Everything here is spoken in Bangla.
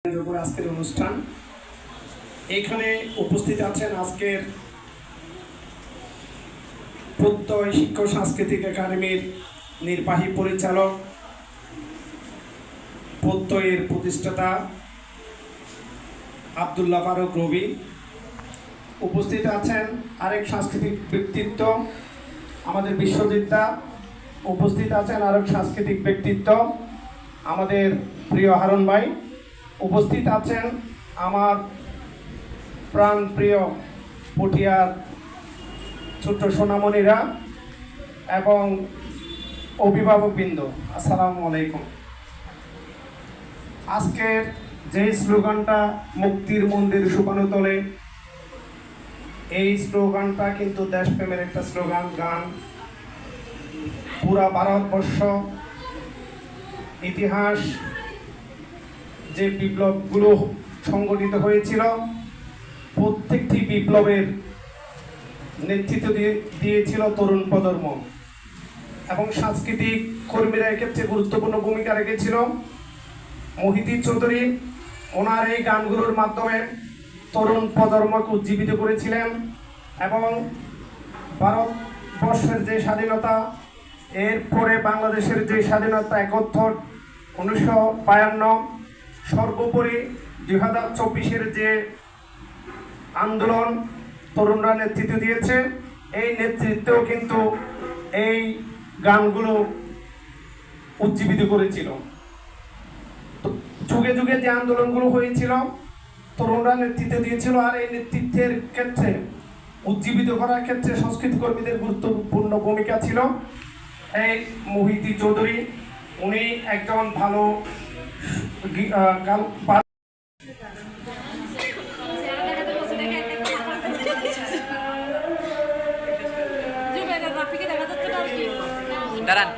আজকের অনুষ্ঠান এখানে উপস্থিত আছেন আজকের প্রত্যয় শিক্ষক সাংস্কৃতিক একাডেমির নির্বাহী পরিচালক, প্রত্যয়ের প্রতিষ্ঠাতা আব্দুল্লাহ ফারুক রবি। উপস্থিত আছেন আরেক সাংস্কৃতিক ব্যক্তিত্ব আমাদের বিশ্বজিৎদা। উপস্থিত আছেন আরেক সাংস্কৃতিক ব্যক্তিত্ব আমাদের প্রিয় হারুন ভাই। উপস্থিত আছেন আমার প্রাণ প্রিয় পটিয়ার ছোট্ট সোনামণিরা এবং অভিভাবকবৃন্দ, আসসালামু আলাইকুম। আজকের যে স্লোগানটা মুক্তির মন্দির শুকানো তলে, এই স্লোগানটা কিন্তু দেশপ্রেমের একটা স্লোগান, গান। পুরা ভারতবর্ষ ইতিহাস যে বিপ্লবগুলো সংগঠিত হয়েছিল, প্রত্যেকটি বিপ্লবের নেতৃত্ব দিয়েছিল তরুণ প্রজন্ম এবং সাংস্কৃতিক কর্মীরা এক্ষেত্রে গুরুত্বপূর্ণ ভূমিকা রেখেছিল। মহিউদ্দিন চৌধুরী ওনার এই গানগুলোর মাধ্যমে তরুণ প্রজন্মকে উজ্জীবিত করেছিলেন এবং ভারতবর্ষের যে স্বাধীনতা, এরপরে বাংলাদেশের যে স্বাধীনতা ৭১, ১৯৫২, সর্বোপরি ২০২৪-এর যে আন্দোলন তরুণরা নেতৃত্ব দিয়েছে, এই নেতৃত্বেও কিন্তু এই গানগুলো উজ্জীবিত করেছিল। যুগে যুগে যে আন্দোলনগুলো হয়েছিল তরুণরা নেতৃত্ব দিয়েছিল, আর এই নেতৃত্বের ক্ষেত্রে উজ্জীবিত করার ক্ষেত্রে সংস্কৃতি কর্মীদের গুরুত্বপূর্ণ ভূমিকা ছিল। এই মহিউদ্দিন চৌধুরী উনি একজন ভালো দাঁড়ান।